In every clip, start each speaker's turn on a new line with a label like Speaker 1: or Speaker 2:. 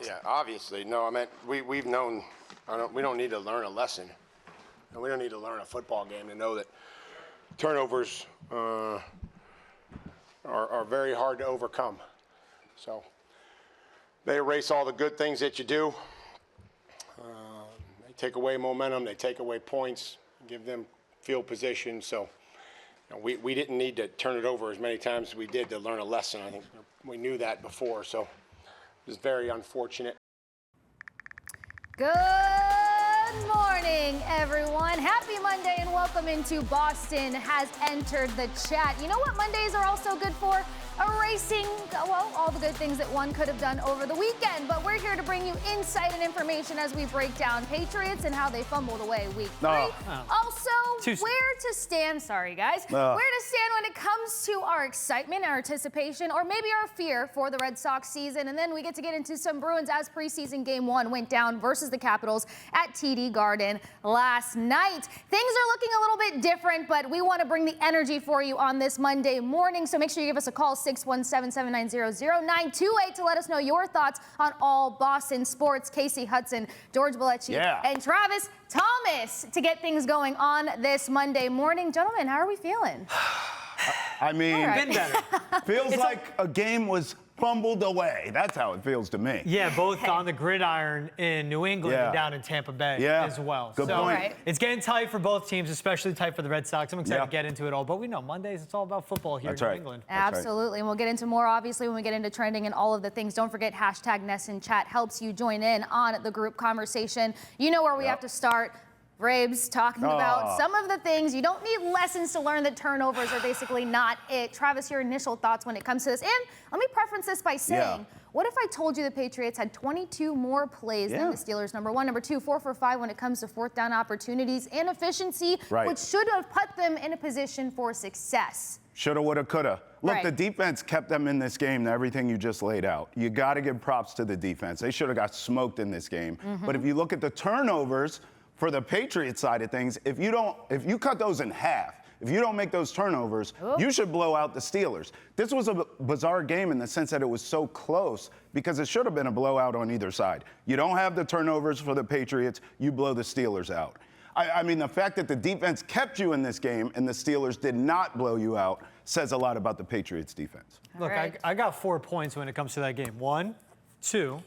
Speaker 1: Yeah, obviously. No, I meant we've known. We don't need to learn a lesson, and we don't need to learn a football game to know that turnovers are very hard to overcome. So they erase all the good things that you do. They take away momentum. They take away points. Give them field position. So we didn't need to turn it over as many times as we did to learn a lesson. I think we knew that before. So it was very unfortunate.
Speaker 2: Good morning, everyone. Happy Monday and welcome into Boston has entered the chat. You know what Mondays are also good for? Erasing, well, all the good things that one could have done over the weekend. But we're here to bring you insight and information as we break down Patriots and how they fumbled away week 3. Also, where to stand, sorry guys, where to stand when it comes to our excitement, our anticipation, or maybe our fear for the Red Sox season. And then we get to get into some Bruins as preseason game 1 went down versus the Capitals at TD Garden last night. Things are looking a little bit different, but we want to bring the energy for you on this Monday morning. So make sure you give us a call, 617-790-0928, to let us know your thoughts on all Boston sports. Kasey Hudson, George Balekji, and Travis Thomas to get things going on this Monday morning. Gentlemen, how are we feeling?
Speaker 3: I mean,
Speaker 2: right.
Speaker 4: Been better.
Speaker 3: feels like a game was fumbled away. That's how it feels to me.
Speaker 4: Yeah, both on the gridiron in New England and down in Tampa Bay as well.
Speaker 3: Good point.
Speaker 2: Right.
Speaker 4: It's getting tight for both teams, especially tight for the Red Sox. I'm excited to get into it all, but we know Mondays, it's all about football here in New England.
Speaker 2: Absolutely, and we'll get into more, obviously, when we get into trending and all of the things. Don't forget, hashtag Nest in Chat helps you join in on the group conversation. You know where we have to start. Rabes talking about some of the things. You don't need lessons to learn that turnovers are basically not it. Travis, your initial thoughts when it comes to this. And let me preference this by saying, what if I told you the Patriots had 22 more plays than the Steelers, number one? Number two, 4 for 5 when it comes to fourth down opportunities and efficiency, which should have put them in a position for success.
Speaker 3: Shoulda, woulda, coulda. Look, the defense kept them in this game, everything you just laid out. You got to give props to the defense. They should have got smoked in this game. But if you look at the turnovers, for the Patriots side of things, if you cut those in half, if you don't make those turnovers, you should blow out the Steelers. This was a bizarre game in the sense that it was so close because it should have been a blowout on either side. You don't have the turnovers for the Patriots, you blow the Steelers out. I mean, the fact that the defense kept you in this game and the Steelers did not blow you out says a lot about the Patriots defense.
Speaker 4: Look, I got 4 points when it comes to that game. 1, 2,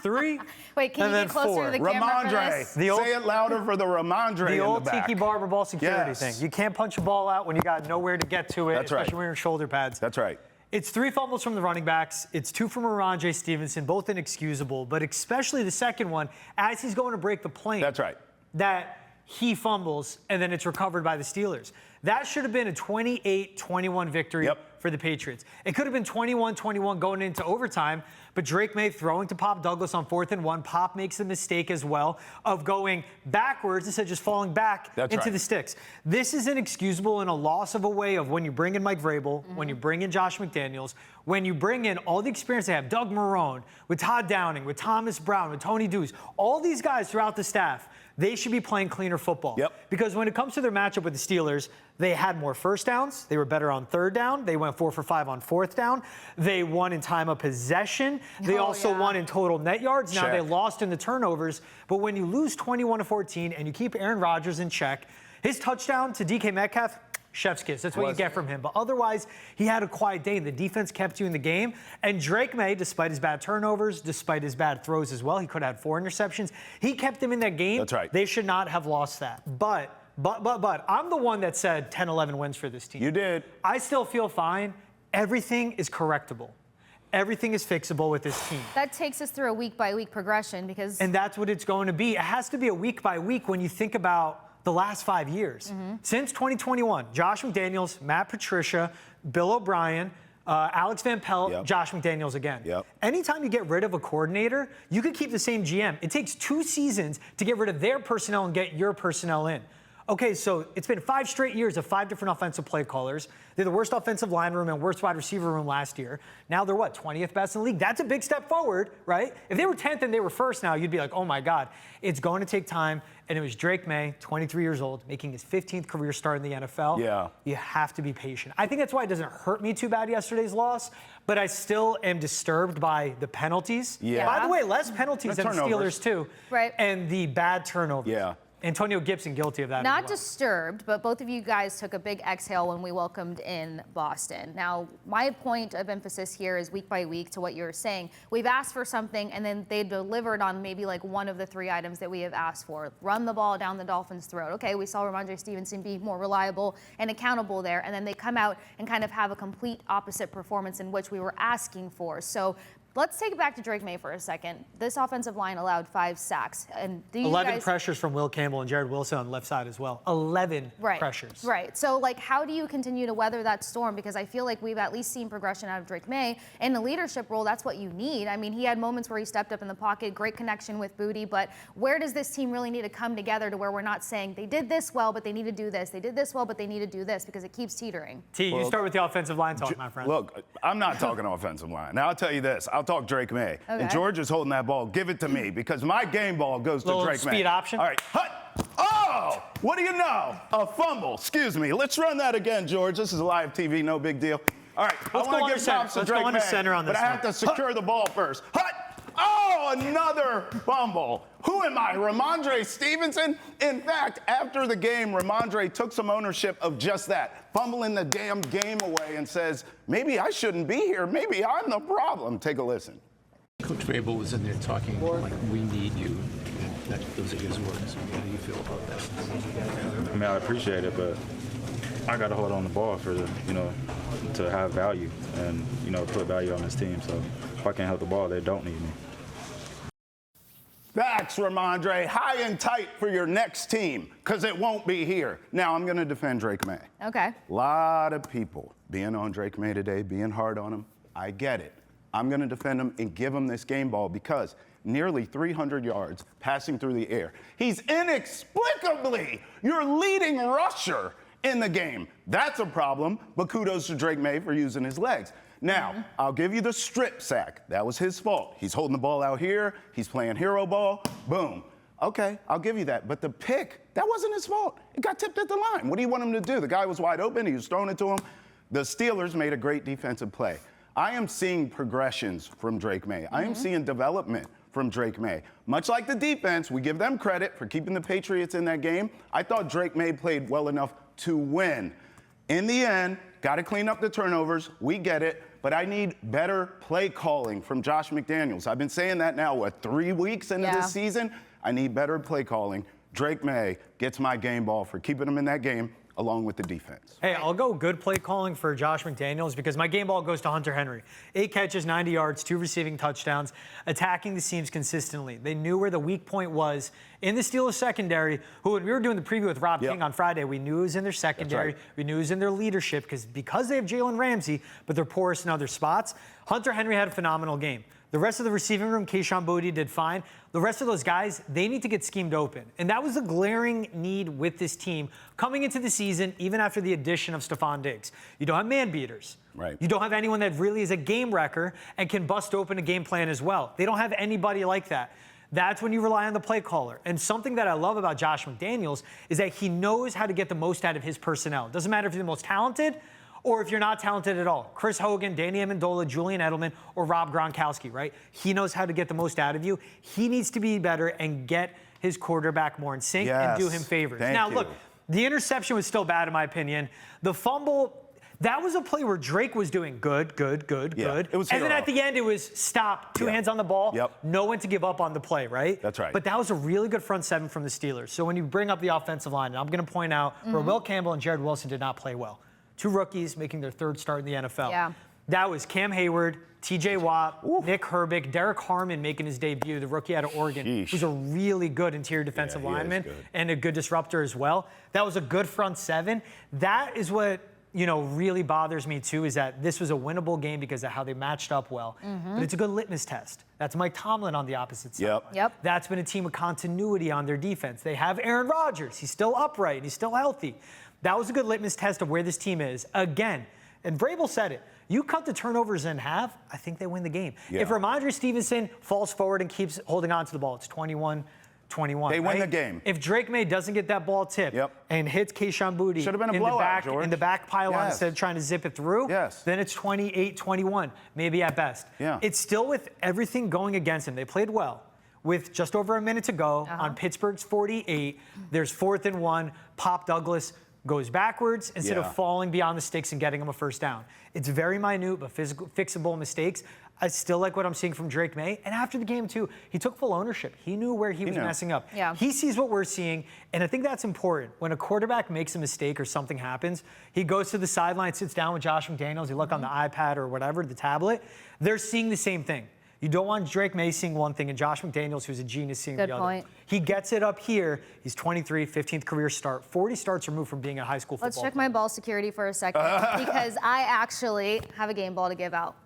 Speaker 4: 3,
Speaker 2: Wait, can you get closer to the camera for this?
Speaker 3: Say it louder for the Rhamondre
Speaker 4: The old
Speaker 3: in the back.
Speaker 4: tiki barber ball security thing. You can't punch a ball out when you got nowhere to get to it, especially when you're in shoulder pads.
Speaker 3: That's right.
Speaker 4: It's 3 fumbles from the running backs. It's 2 from Rhamondre Stevenson, both inexcusable, but especially the second one, as he's going to break the plane.
Speaker 3: That's right.
Speaker 4: That he fumbles, and then it's recovered by the Steelers. That should have been a 28-21 victory for the Patriots. It could have been 21-21 going into overtime, but Drake May throwing to Pop Douglas on 4th and 1. Pop makes the mistake as well of going backwards instead of just falling back into the sticks. This is inexcusable and a loss of a way of when you bring in Mike Vrabel, when you bring in Josh McDaniels, when you bring in all the experience they have, Doug Marrone, with Todd Downing, with Thomas Brown, with Tony Deuce, all these guys throughout the staff, they should be playing cleaner football. Because when it comes to their matchup with the Steelers, they had more first downs. They were better on 3rd down. They went 4 for 5 on 4th down. They won in time of possession. They also won in total net yards. Now they lost in the turnovers. But when you lose 21-14 and you keep Aaron Rodgers in check, his touchdown to DK Metcalf, chef's kiss. That's what you get from him. But otherwise, he had a quiet day, and the defense kept you in the game. And Drake May, despite his bad turnovers, despite his bad throws as well, he could have had 4 interceptions. He kept them in that game.
Speaker 3: That's right.
Speaker 4: They should not have lost that. But I'm the one that said 10-11 wins for this team.
Speaker 3: You did.
Speaker 4: I still feel fine. Everything is correctable. Everything is fixable with this team.
Speaker 2: That takes us through a week-by-week progression because...
Speaker 4: And that's what it's going to be. It has to be a week-by-week when you think about the last 5 years. Since 2021, Josh McDaniels, Matt Patricia, Bill O'Brien, Alex Van Pelt, Josh McDaniels again. Anytime you get rid of a coordinator, you could keep the same GM. It takes 2 seasons to get rid of their personnel and get your personnel in. Okay, so it's been 5 straight years of 5 different offensive play callers. They're the worst offensive line room and worst wide receiver room last year. Now they're, 20th best in the league? That's a big step forward, right? If they were 10th and they were first now, you'd be like, oh my God. It's going to take time. And it was Drake May, 23 years old, making his 15th career start in the NFL.
Speaker 3: Yeah.
Speaker 4: You have to be patient. I think that's why it doesn't hurt me too bad yesterday's loss, but I still am disturbed by the penalties.
Speaker 3: Yeah.
Speaker 4: By the way, less penalties than the
Speaker 3: turnovers.
Speaker 4: Steelers too.
Speaker 2: Right.
Speaker 4: And the bad turnovers.
Speaker 3: Yeah.
Speaker 4: Antonio Gibson guilty of that as
Speaker 2: Not
Speaker 4: well.
Speaker 2: disturbed, but both of you guys took a big exhale when we welcomed in Boston. Now, my point of emphasis here is week by week to what you're saying. We've asked for something, and then they delivered on maybe like one of the 3 items that we have asked for. Run the ball down the Dolphins' throat. Okay, we saw Rhamondre Stevenson be more reliable and accountable there, and then they come out and kind of have a complete opposite performance in which we were asking for. So let's take it back to Drake May for a second. This offensive line allowed 5 sacks. And
Speaker 4: 11 pressures from Will Campbell and Jared Wilson on the left side as well. 11
Speaker 2: right,
Speaker 4: pressures.
Speaker 2: Right. So, how do you continue to weather that storm? Because I feel like we've at least seen progression out of Drake May. In the leadership role, that's what you need. I mean, he had moments where he stepped up in the pocket, great connection with Booty, but where does this team really need to come together to where we're not saying they did this well, but they need to do this. They did this well, but they need to do this, because it keeps teetering.
Speaker 4: T, you start with the offensive line talk, my friend.
Speaker 3: Look, I'm not talking offensive line. Now, I'll tell you this. I'll talk Drake May.
Speaker 2: Okay.
Speaker 3: And George is holding that ball. Give it to me, because my game ball goes to
Speaker 4: Little
Speaker 3: Drake May.
Speaker 4: speed option?
Speaker 3: All right. Hut. Oh, what do you know? A fumble. Excuse me. Let's run that again, George. This is live TV. No big deal. All right.
Speaker 4: Let's go under center. Let's go under center on this
Speaker 3: But I have to secure the ball first. Hut. Oh, another fumble. Who am I, Rhamondre Stevenson? In fact, after the game, Rhamondre took some ownership of just that, fumbling the damn game away, and says, maybe I shouldn't be here. Maybe I'm the problem. Take a listen.
Speaker 5: Coach Vrabel was in there talking like, we need you. Those are his words. How do you feel about that?
Speaker 6: I mean, I appreciate it, but I got to hold on the ball for the, to have value and, put value on this team. So if I can't hold the ball, they don't need me.
Speaker 3: Facts, Rhamondre. High and tight for your next team, because it won't be here. Now, I'm going to defend Drake May.
Speaker 2: Okay.
Speaker 3: A lot of people being on Drake May today, being hard on him. I get it. I'm going to defend him and give him this game ball, because nearly 300 yards passing through the air. He's inexplicably your leading rusher in the game. That's a problem, but kudos to Drake May for using his legs. Now, I'll give you the strip sack. That was his fault. He's holding the ball out here. He's playing hero ball. Boom. Okay, I'll give you that. But the pick, that wasn't his fault. It got tipped at the line. What do you want him to do? The guy was wide open. He was throwing it to him. The Steelers made a great defensive play. I am seeing progressions from Drake May. I am seeing development from Drake May. Much like the defense, we give them credit for keeping the Patriots in that game. I thought Drake May played well enough to win. In the end, got to clean up the turnovers. We get it. But I need better play calling from Josh McDaniels. I've been saying that now, 3 weeks into this season? I need better play calling. Drake May gets my game ball for keeping him in that game, along with the defense.
Speaker 4: Hey, I'll go good play calling for Josh McDaniels, because my game ball goes to Hunter Henry. 8 catches, 90 yards, 2 receiving touchdowns, attacking the seams consistently. They knew where the weak point was in the Steelers secondary, who, when we were doing the preview with Rob King on Friday, we knew it was in their secondary.
Speaker 3: That's right.
Speaker 4: We knew it was in their leadership, because they have Jalen Ramsey, but they're porous in other spots. Hunter Henry had a phenomenal game. The rest of the receiving room, Keyshawn Boutte did fine. The rest of those guys, they need to get schemed open. And that was a glaring need with this team coming into the season, even after the addition of Stephon Diggs. You don't have man beaters.
Speaker 3: Right.
Speaker 4: You don't have anyone that really is a game wrecker and can bust open a game plan as well. They don't have anybody like that. That's when you rely on the play caller. And something that I love about Josh McDaniels is that he knows how to get the most out of his personnel. It doesn't matter if you're the most talented or if you're not talented at all. Chris Hogan, Danny Amendola, Julian Edelman, or Rob Gronkowski, right? He knows how to get the most out of you. He needs to be better and get his quarterback more in sync and do him favors. Now, look, the interception was still bad in my opinion. The fumble, that was a play where Drake was doing good.
Speaker 3: It was
Speaker 4: and then at the end, it was stop, 2 hands on the ball, no one to give up on the play, right?
Speaker 3: That's right.
Speaker 4: But that was a really good front seven from the Steelers. So when you bring up the offensive line, and I'm going to point out where Will Campbell and Jared Wilson did not play well. 2 rookies making their 3rd start in the NFL.
Speaker 2: Yeah.
Speaker 4: That was Cam Hayward, TJ Watt, Nick Herbig, Derek Harmon making his debut, the rookie out of Oregon, who's a really good interior defensive lineman and a good disruptor as well. That was a good front seven. That is what really bothers me too is that this was a winnable game because of how they matched up well. But it's a good litmus test. That's Mike Tomlin on the opposite side.
Speaker 2: Yep.
Speaker 4: That's been a team with continuity on their defense. They have Aaron Rodgers. He's still upright. He's still healthy. That was a good litmus test of where this team is. Again, and Vrabel said it, you cut the turnovers in half, I think they win the game.
Speaker 3: Yeah.
Speaker 4: If Rhamondre Stevenson falls forward and keeps holding on to the ball, it's 21-21.
Speaker 3: They win the game.
Speaker 4: If Drake May doesn't get that ball tipped and hits Keyshawn Boutte
Speaker 3: Should have been a blowout,
Speaker 4: in the back pylon instead of trying to zip it through, then it's 28-21, maybe at best.
Speaker 3: Yeah.
Speaker 4: It's still with everything going against them. They played well. With just over a minute to go on Pittsburgh's 48, there's 4th and 1. Pop Douglas goes backwards instead of falling beyond the sticks and getting him a first down. It's very minute but fixable mistakes. I still like what I'm seeing from Drake May. And after the game, too, he took full ownership. He knew where he was messing up.
Speaker 2: Yeah.
Speaker 4: He sees what we're seeing, and I think that's important. When a quarterback makes a mistake or something happens, he goes to the sideline, sits down with Josh McDaniels, he look on the iPad or whatever, the tablet. They're seeing the same thing. You don't want Drake May seeing one thing and Josh McDaniels, who's a genius, seeing the other.
Speaker 2: Point.
Speaker 4: He gets it up here. He's 23, 15th career start, 40 starts removed from being a high school football
Speaker 2: Let's check
Speaker 4: player.
Speaker 2: my ball security for a second because I actually have a game ball to give out.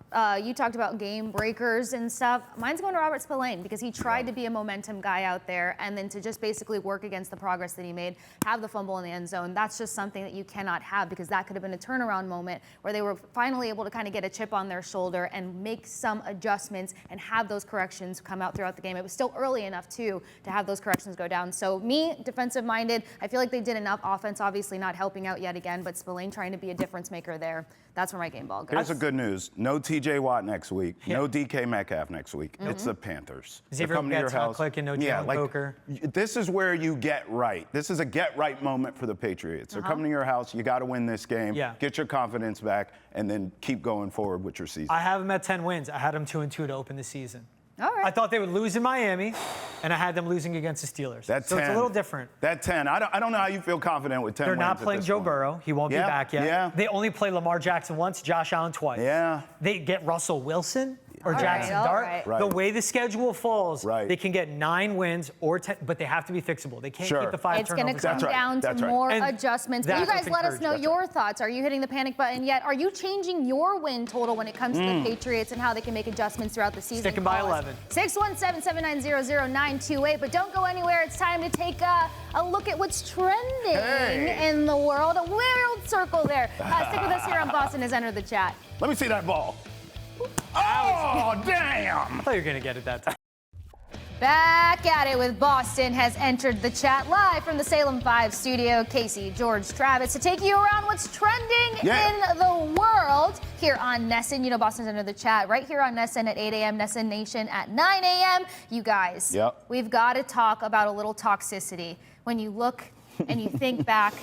Speaker 2: You talked about game breakers and stuff. Mine's going to Robert Spillane because he tried to be a momentum guy out there and then to just basically work against the progress that he made, have the fumble in the end zone. That's just something that you cannot have because that could have been a turnaround moment where they were finally able to kind of get a chip on their shoulder and make some adjustments and have those corrections come out throughout the game. It was still early enough, too, to have those corrections go down. So me, defensive-minded, I feel like they did enough. Offense obviously not helping out yet again, but Spillane trying to be a difference maker there. That's where my game ball goes.
Speaker 3: Here's the good news. No TJ Watt next week. No DK Metcalf next week. It's the Panthers.
Speaker 4: Xavier Get's not clicking, no Jalen Coker.
Speaker 3: This is where you get right. This is a get-right moment for the Patriots. They're coming to your house. You got to win this game. Get your confidence back, and then keep going forward with your season.
Speaker 4: I have them at 10 wins. I had them 2-2 to open the season.
Speaker 2: All right.
Speaker 4: I thought they would lose in Miami, and I had them losing against the Steelers.
Speaker 3: That
Speaker 4: so
Speaker 3: 10,
Speaker 4: it's a little different.
Speaker 3: That 10. I don't know how you feel confident with 10
Speaker 4: They're
Speaker 3: wins
Speaker 4: not playing Joe Burrow. He won't be back yet.
Speaker 3: Yeah.
Speaker 4: They only play Lamar Jackson once, Josh Allen twice.
Speaker 3: Yeah.
Speaker 4: They get Russell Wilson or
Speaker 2: All
Speaker 4: Jackson
Speaker 2: right,
Speaker 4: Dart.
Speaker 2: all
Speaker 3: right.
Speaker 4: The way the schedule falls,
Speaker 3: Right.
Speaker 4: they can get 9 wins or 10, but they have to be fixable. They can't
Speaker 3: Sure.
Speaker 4: keep the 5
Speaker 2: It's going to
Speaker 4: turnovers.
Speaker 2: come
Speaker 3: That's right.
Speaker 2: down to
Speaker 3: That's right.
Speaker 2: more
Speaker 4: And
Speaker 2: adjustments. But you
Speaker 4: that's
Speaker 2: guys
Speaker 4: what's
Speaker 2: let us know
Speaker 4: encouraging.
Speaker 2: your thoughts. Are you hitting the panic button yet? Are you changing your win total when it comes to the Patriots and how they can make adjustments throughout the season?
Speaker 4: Sticking by
Speaker 2: Call us.
Speaker 4: 11.
Speaker 2: 617-790-0928. But don't go anywhere. It's time to take a look at what's trending in the world. A world circle there. Stick with us here on Boston Has Entered the Chat.
Speaker 3: Let me see that ball. Oh, damn!
Speaker 4: I thought you were going to get it that time.
Speaker 2: Back at it with Boston Has Entered the Chat live from the Salem 5 studio. Casey, George, Travis to take you around what's trending in the world here on Nesson. You know Boston's Entered the Chat right here on Nesson at 8 a.m. Nesson Nation at 9 a.m. You guys, we've got to talk about a little toxicity. When you look and you think back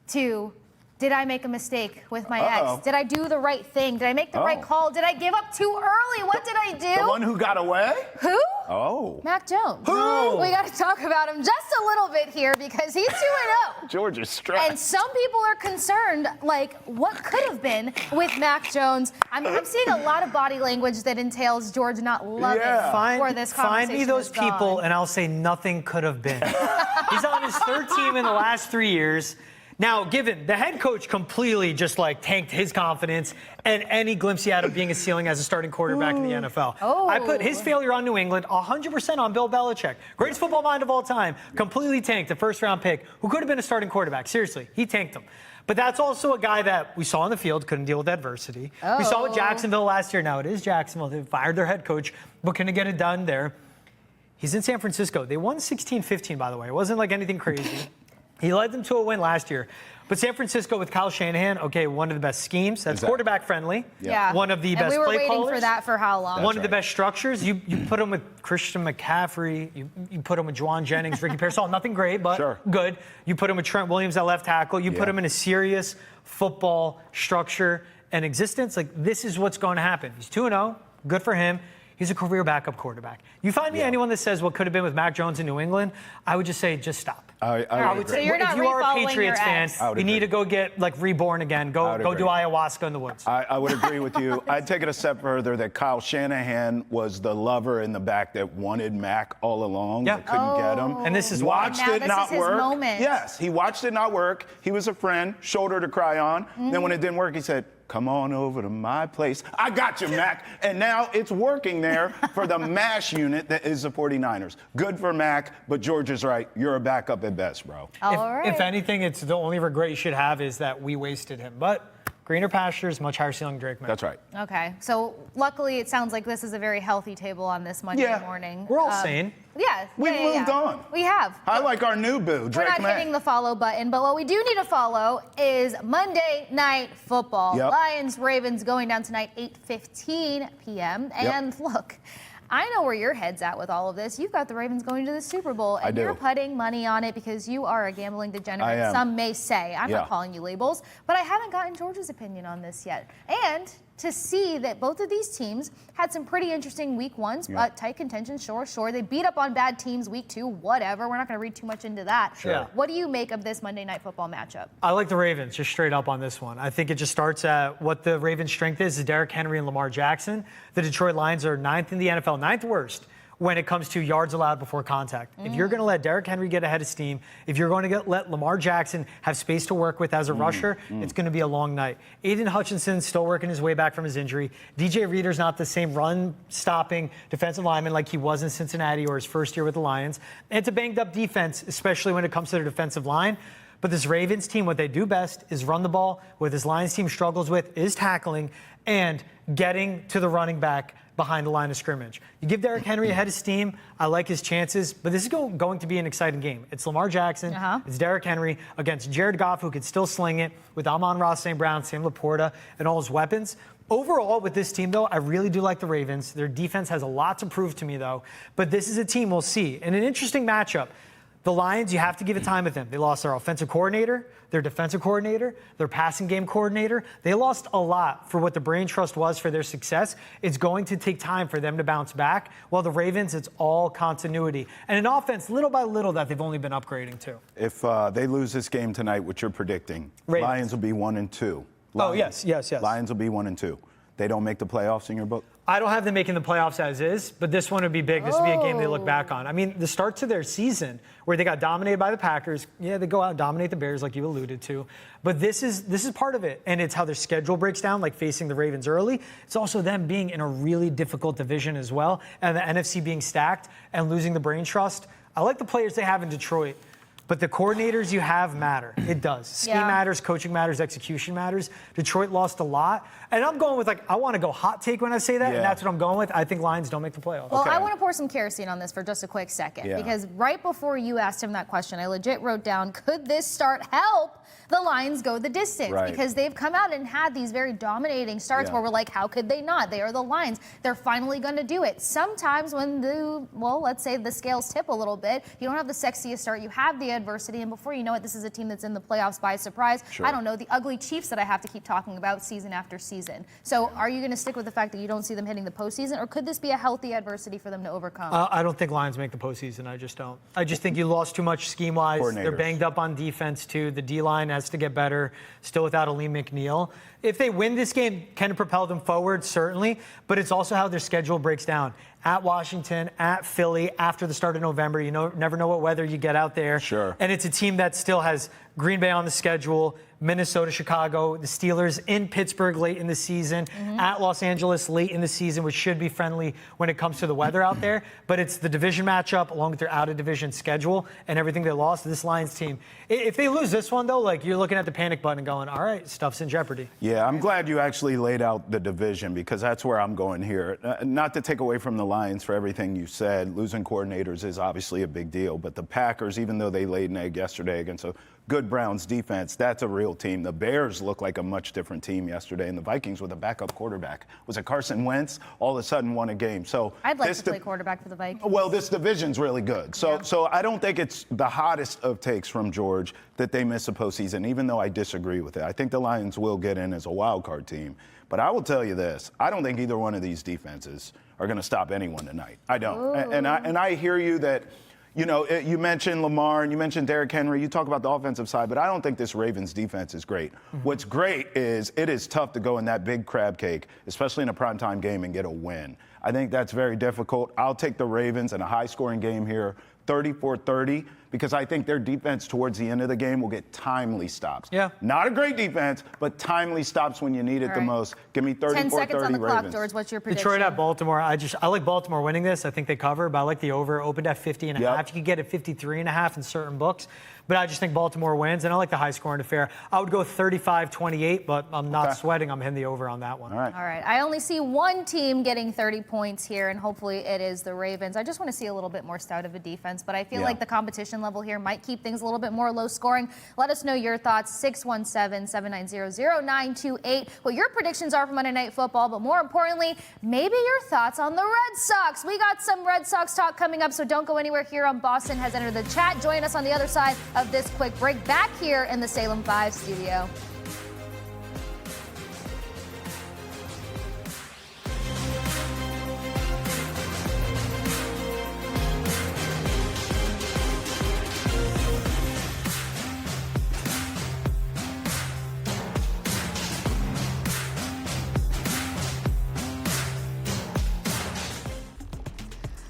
Speaker 2: to, did I make a mistake with my ex? Did I do the right thing? Did I make the right call? Did I give up too early? What did I do?
Speaker 3: The one who got away?
Speaker 2: Who?
Speaker 3: Oh.
Speaker 2: Mac Jones.
Speaker 3: Who?
Speaker 2: We got to talk about him just a little bit here because he's 2-0.
Speaker 3: George is stressed.
Speaker 2: And some people are concerned, like, what could have been with Mac Jones. I'm seeing a lot of body language that entails George not loving where this conversation
Speaker 4: Find me those
Speaker 2: has gone.
Speaker 4: people, and I'll say nothing could have been. He's on his 3rd team in the last 3 years. Now, given the head coach completely just tanked his confidence and any glimpse he had of being a ceiling as a starting quarterback in the NFL. I put his failure on New England 100% on Bill Belichick. Greatest football mind of all time. Completely tanked a 1st-round pick who could have been a starting quarterback. Seriously, he tanked him. But that's also a guy that we saw on the field, couldn't deal with adversity. We saw with Jacksonville last year. Now, it is Jacksonville. They fired their head coach, but couldn't get it done there. He's in San Francisco. They won 16-15, by the way. It wasn't like anything crazy. He led them to a win last year. But San Francisco with Kyle Shanahan, one of the best schemes. That's quarterback friendly.
Speaker 2: Yeah.
Speaker 4: One of the best
Speaker 2: we were
Speaker 4: play
Speaker 2: waiting
Speaker 4: callers.
Speaker 2: for that for how long?
Speaker 4: One of the best structures. You put him with Christian McCaffrey. You put him with Juwan Jennings, Ricky Pearsall. Nothing great, but good. You put him with Trent Williams at left tackle. You put him in a serious football structure and existence. This is what's going to happen. He's 2-0. Good for him. He's a career backup quarterback. You find me anyone that says what could have been with Mac Jones in New England, I would just say, just stop.
Speaker 3: I would
Speaker 2: So
Speaker 3: agree.
Speaker 2: you're not
Speaker 4: if you are a
Speaker 2: refollowing
Speaker 4: Patriots
Speaker 2: your
Speaker 4: fan,
Speaker 2: ex.
Speaker 4: you need to go get reborn again. Go
Speaker 3: agree.
Speaker 4: do ayahuasca in the woods.
Speaker 3: I would agree with you. I'd take it a step further that Kyle Shanahan was the lover in the back that wanted Mac all along,
Speaker 4: Yeah.
Speaker 3: that couldn't get him.
Speaker 4: And this is why.
Speaker 3: watched
Speaker 2: Now
Speaker 3: it
Speaker 2: this
Speaker 3: not
Speaker 2: is his
Speaker 3: work.
Speaker 2: moment.
Speaker 3: Yes, he watched it not work. He was a friend, shoulder to cry on. Then when it didn't work, he said, "Come on over to my place. I got you, Mac." And now it's working there for the MASH unit that is the 49ers. Good for Mac, but George is right. You're a backup at best, bro.
Speaker 2: All right.
Speaker 4: If anything, it's the only regret you should have is that we wasted him. But greener pastures, much higher ceiling Drake May.
Speaker 3: That's right.
Speaker 2: Okay, so luckily it sounds like this is a very healthy table on this Monday morning.
Speaker 4: We're all sane.
Speaker 2: Yeah.
Speaker 3: We've
Speaker 2: yeah,
Speaker 3: moved on.
Speaker 2: We have.
Speaker 3: I like our new boo,
Speaker 2: We're
Speaker 3: Drake
Speaker 2: not
Speaker 3: May.
Speaker 2: hitting the follow button, but what we do need to follow is Monday Night Football.
Speaker 3: Yep.
Speaker 2: Lions, Ravens going down tonight, 8:15 p.m. And look, I know where your head's at with all of this. You've got the Ravens going to the Super Bowl, and
Speaker 3: do.
Speaker 2: you're putting money on it because you are a gambling degenerate.
Speaker 3: I am.
Speaker 2: Some may say. I'm
Speaker 3: Yeah.
Speaker 2: not calling you labels, but I haven't gotten George's opinion on this yet. And to see that both of these teams had some pretty interesting week ones, tight contention, sure. They beat up on bad teams week 2, whatever. We're not going to read too much into that.
Speaker 4: Sure.
Speaker 2: What do you make of this Monday Night Football matchup?
Speaker 4: I like the Ravens, just straight up on this one. I think it just starts at what the Ravens' strength is Derrick Henry and Lamar Jackson. The Detroit Lions are 9th in the NFL, 9th worst when it comes to yards allowed before contact. If you're going to let Derrick Henry get ahead of steam, if you're going to let Lamar Jackson have space to work with as a rusher, it's going to be a long night. Aiden Hutchinson's still working his way back from his injury. DJ Reader's not the same run-stopping defensive lineman like he was in Cincinnati or his first year with the Lions. And it's a banged-up defense, especially when it comes to their defensive line. But this Ravens team, what they do best is run the ball. What this Lions team struggles with is tackling and getting to the running back behind the line of scrimmage. You give Derrick Henry a head of steam. I like his chances, but this is going to be an exciting game. It's Lamar Jackson, it's Derrick Henry against Jared Goff, who could still sling it with Amon-Ra St. Brown, Sam Laporta, and all his weapons. Overall, with this team, though, I really do like the Ravens. Their defense has a lot to prove to me, though, but this is a team we'll see. And an interesting matchup. The Lions, you have to give it time with them. They lost their offensive coordinator, their defensive coordinator, their passing game coordinator. They lost a lot for what the brain trust was for their success. It's going to take time for them to bounce back. While the Ravens, it's all continuity. And an offense, little by little, that they've only been upgrading to.
Speaker 3: If they lose this game tonight, what you're predicting,
Speaker 4: Ravens.
Speaker 3: Lions will be 1-2.
Speaker 4: Oh,
Speaker 3: Lions.
Speaker 4: yes.
Speaker 3: Lions will be 1-2. They don't make the playoffs in your book?
Speaker 4: I don't have them making the playoffs as is, but this one would be big. This would be a game they look back on. I mean, the start to their season where they got dominated by the Packers. Yeah, they go out and dominate the Bears like you alluded to. But this is part of it. And it's how their schedule breaks down, like facing the Ravens early. It's also them being in a really difficult division as well. And the NFC being stacked and losing the brain trust. I like the players they have in Detroit. But the coordinators you have matter. It does. Scheme matters, coaching matters, execution matters. Detroit lost a lot. And I'm going with, I want to go hot take when I say that, and that's what I'm going with. I think Lions don't make the playoffs.
Speaker 2: Well, I want to pour some kerosene on this for just a quick second. Because right before you asked him that question, I legit wrote down, could this start help the Lions go the distance?
Speaker 3: Right.
Speaker 2: Because they've come out and had these very dominating starts where we're like, how could they not? They are the Lions. They're finally going to do it. Sometimes when let's say the scales tip a little bit, you don't have the sexiest start, you have the adversity, and before you know it, this is a team that's in the playoffs by surprise. I don't know, the ugly Chiefs that I have to keep talking about season after season. So are you going to stick with the fact that you don't see them hitting the postseason, or could this be a healthy adversity for them to overcome?
Speaker 4: I don't think Lions make the postseason. I just don't. I just think you lost too much scheme-wise. They're banged up on defense, too. The D-line has to get better, still without Aleem McNeil. If they win this game, can it propel them forward? Certainly. But it's also how their schedule breaks down. At Washington, at Philly, after the start of November. You never know what weather you get out there.
Speaker 3: Sure.
Speaker 4: And it's a team that still has Green Bay on the schedule, Minnesota, Chicago, the Steelers in Pittsburgh late in the season, at Los Angeles late in the season, which should be friendly when it comes to the weather out there. But it's the division matchup along with their out-of-division schedule and everything they lost. This Lions team, if they lose this one, though, you're looking at the panic button and going, all right, stuff's in jeopardy.
Speaker 3: Yeah, I'm glad you actually laid out the division because that's where I'm going here. Not to take away from the Lions for everything you said. Losing coordinators is obviously a big deal. But the Packers, even though they laid an egg yesterday against a good good Browns defense. That's a real team. The Bears look like a much different team yesterday, and the Vikings with a backup quarterback. Was it Carson Wentz? All of a sudden won a game. So
Speaker 2: I'd like to play quarterback for the Vikings.
Speaker 3: Well, this division's really good. So I don't think it's the hottest of takes from George that they miss a postseason, even though I disagree with it. I think the Lions will get in as a wild card team. But I will tell you this, I don't think either one of these defenses are going to stop anyone tonight. I don't. And I hear you that, you know, you mentioned Lamar and you mentioned Derrick Henry. You talk about the offensive side, but I don't think this Ravens defense is great. What's great is it is tough to go in that big crab cake, especially in a primetime game, and get a win. I think that's very difficult. I'll take the Ravens in a high-scoring game here, 34-30, because I think their defense towards the end of the game will get timely stops.
Speaker 4: Yeah.
Speaker 3: Not a great defense, but timely stops when you need it the most. Give me 34-30
Speaker 2: 10 seconds on the
Speaker 3: Ravens.
Speaker 2: clock, George. What's your prediction?
Speaker 4: Detroit at Baltimore. I like Baltimore winning this. I think they cover, but I like the over. Opened at 50.5. You could get it 53.5 in certain books. But I just think Baltimore wins, and I like the high-scoring affair. I would go 35-28, but I'm not sweating. I'm hitting the over on that one.
Speaker 3: All right.
Speaker 2: All right. I only see one team getting 30 points here, and hopefully it is the Ravens. I just want to see a little bit more stout of a defense, but I feel like the competition level here might keep things a little bit more low-scoring. Let us know your thoughts, 617-790-0928, what your predictions are for Monday Night Football, but more importantly, maybe your thoughts on the Red Sox. We got some Red Sox talk coming up, so don't go anywhere here on Boston Has Entered the Chat. Join us on the other side of this quick break back here in the Salem 5 studio.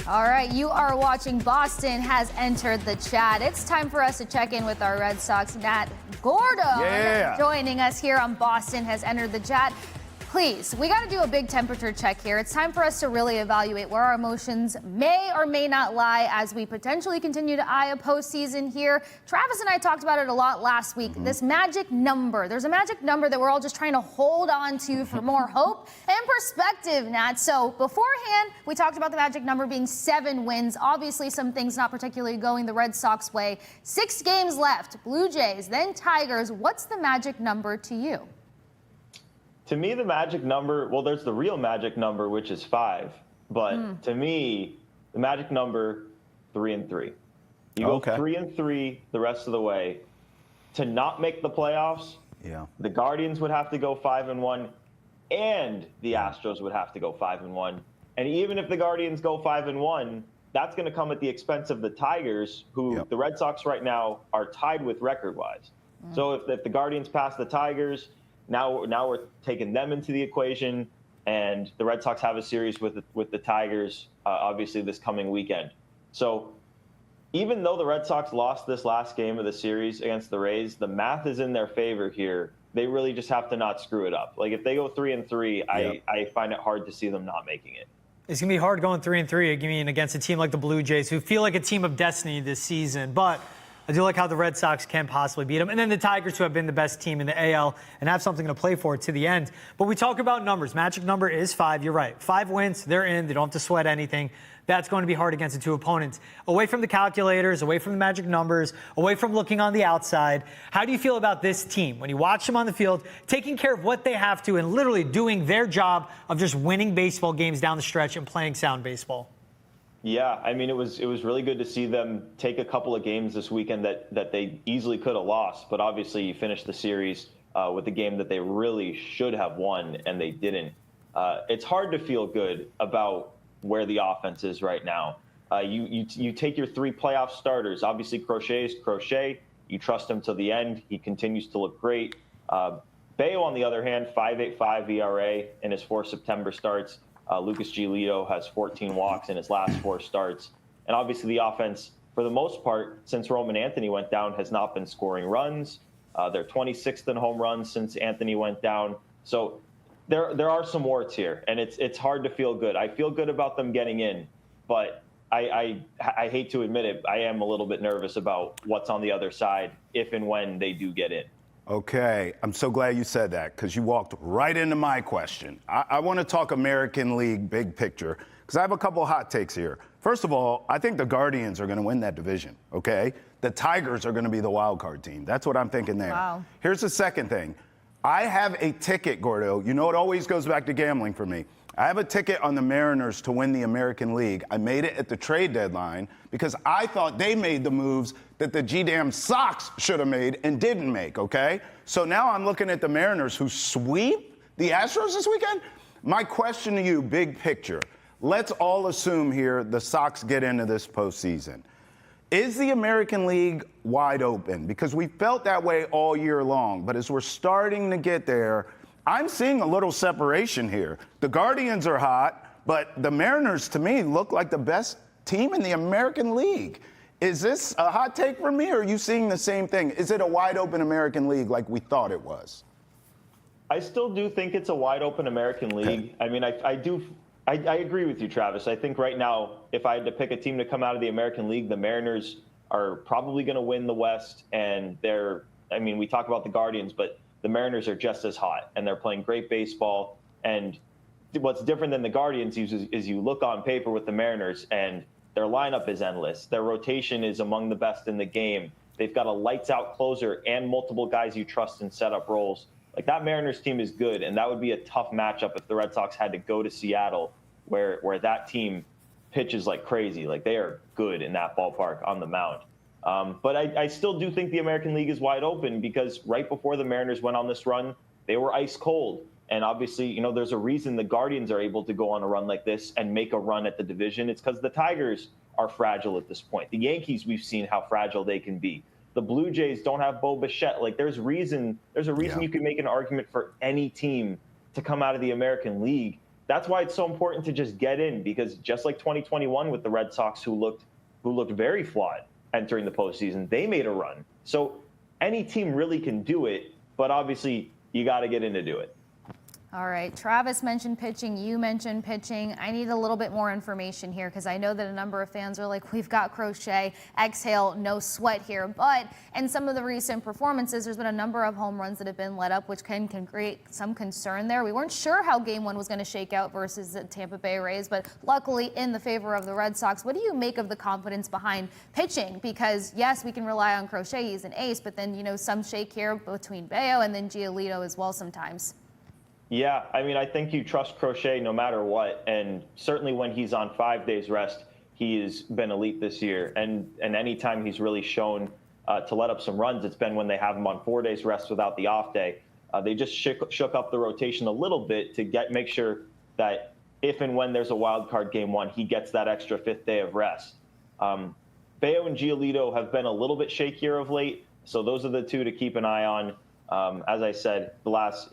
Speaker 2: All right, you are watching Boston Has Entered the Chat. It's time for us to check in with our Red Sox, Nat Gordon, joining us here on Boston Has Entered the Chat. Please, we got to do a big temperature check here. It's time for us to really evaluate where our emotions may or may not lie as we potentially continue to eye a postseason here. Travis and I talked about it a lot last week. This magic number. There's a magic number that we're all just trying to hold on to for more hope and perspective, Nat. So beforehand, we talked about the magic number being 7 wins. Obviously, some things not particularly going the Red Sox way. 6 games left. Blue Jays, then Tigers. What's the magic number to you?
Speaker 7: To me, the magic number, well, there's the real magic number, which is 5. But to me, the magic number, 3-3. You go 3-3 the rest of the way. To not make the playoffs, the Guardians would have to go 5-1, and the Astros would have to go 5-1. And even if the Guardians go 5-1, that's going to come at the expense of the Tigers, who the Red Sox right now are tied with record-wise. So if the Guardians pass the Tigers, now we're taking them into the equation, and the Red Sox have a series with the Tigers, obviously this coming weekend. So even though the Red Sox lost this last game of the series against the Rays, the math is in their favor here. They really just have to not screw it up. Like if they go 3-3, I find it hard to see them not making it.
Speaker 4: It's going to be hard going 3-3 against a team like the Blue Jays, who feel like a team of destiny this season. But I do like how the Red Sox can possibly beat them. And then the Tigers, who have been the best team in the AL and have something to play for to the end. But we talk about numbers. Magic number is 5. You're right. 5 wins. They're in. They don't have to sweat anything. That's going to be hard against the 2 opponents. Away from the calculators, away from the magic numbers, away from looking on the outside, how do you feel about this team when you watch them on the field, taking care of what they have to and literally doing their job of just winning baseball games down the stretch and playing sound baseball?
Speaker 7: Yeah, I mean, it was really good to see them take a couple of games this weekend that they easily could have lost, but obviously you finished the series with a game that they really should have won, and they didn't. It's hard to feel good about where the offense is right now. You take your 3 playoff starters. Obviously, Crochet is Crochet. You trust him to the end. He continues to look great. Bayo, on the other hand, 5.85 ERA in his 4 September starts. Lucas Giolito has 14 walks in his last 4 starts. And obviously the offense, for the most part, since Roman Anthony went down, has not been scoring runs. They're 26th in home runs since Anthony went down. So there are some warts here, and it's hard to feel good. I feel good about them getting in, but I hate to admit it, I am a little bit nervous about what's on the other side if and when they do get in.
Speaker 3: Okay, I'm so glad you said that because you walked right into my question. I want to talk American League big picture because I have a couple hot takes here. First of all, I think the Guardians are going to win that division, okay? The Tigers are going to be the wild card team. That's what I'm thinking there.
Speaker 2: Wow.
Speaker 3: Here's the second thing. I have a ticket, Gordo. You know, it always goes back to gambling for me. I have a ticket on the Mariners to win the American League. I made it at the trade deadline because I thought they made the moves that the G-damn Sox should have made and didn't make, okay? So now I'm looking at the Mariners who sweep the Astros this weekend. My question to you, big picture. Let's all assume here the Sox get into this postseason. Is the American League wide open? Because we felt that way all year long, but as we're starting to get there, I'm seeing a little separation here. The Guardians are hot, but the Mariners, to me, look like the best team in the American League. Is this a hot take from me, or are you seeing the same thing? Is it a wide open American League like we thought it was?
Speaker 7: I still do think it's a wide open American League. Okay. I mean, I agree with you, Travis. I think right now, if I had to pick a team to come out of the American League, the Mariners are probably going to win the West. And we talk about the Guardians, but the Mariners are just as hot, and they're playing great baseball. And what's different than the Guardians is you look on paper with the Mariners, and their lineup is endless. Their rotation is among the best in the game. They've got a lights-out closer and multiple guys you trust in setup roles. Like, that Mariners team is good, and that would be a tough matchup if the Red Sox had to go to Seattle, where that team pitches like crazy. Like, they are good in that ballpark on the mound. But I still do think the American League is wide open because right before the Mariners went on this run, they were ice cold. And obviously, there's a reason the Guardians are able to go on a run like this and make a run at the division. It's because the Tigers are fragile at this point. The Yankees, we've seen how fragile they can be. The Blue Jays don't have Bo Bichette. Like, there's a reason you can make an argument for any team to come out of the American League. That's why it's so important to just get in, because just like 2021 with the Red Sox, who looked very flawed entering the postseason, they made a run. So any team really can do it, but obviously you got to get in to do it.
Speaker 2: All right, Travis mentioned pitching, you mentioned pitching. I need a little bit more information here because I know that a number of fans are like, we've got Crochet, exhale, no sweat here. But in some of the recent performances, there's been a number of home runs that have been let up, which can create some concern there. We weren't sure how Game 1 was going to shake out versus the Tampa Bay Rays, but luckily in the favor of the Red Sox. What do you make of the confidence behind pitching? Because, yes, we can rely on Crochet, he's an ace, but then, some shake here between Bayo and then Giolito as well sometimes.
Speaker 7: Yeah, I think you trust Crochet no matter what, and certainly when he's on 5 days rest, he has been elite this year. And anytime he's really shown to let up some runs, it's been when they have him on 4 days rest without the off day. They just shook up the rotation a little bit to make sure that if and when there's a wild card Game 1, he gets that extra 5th day of rest. Bayo and Giolito have been a little bit shakier of late, so those are the two to keep an eye on. As I said,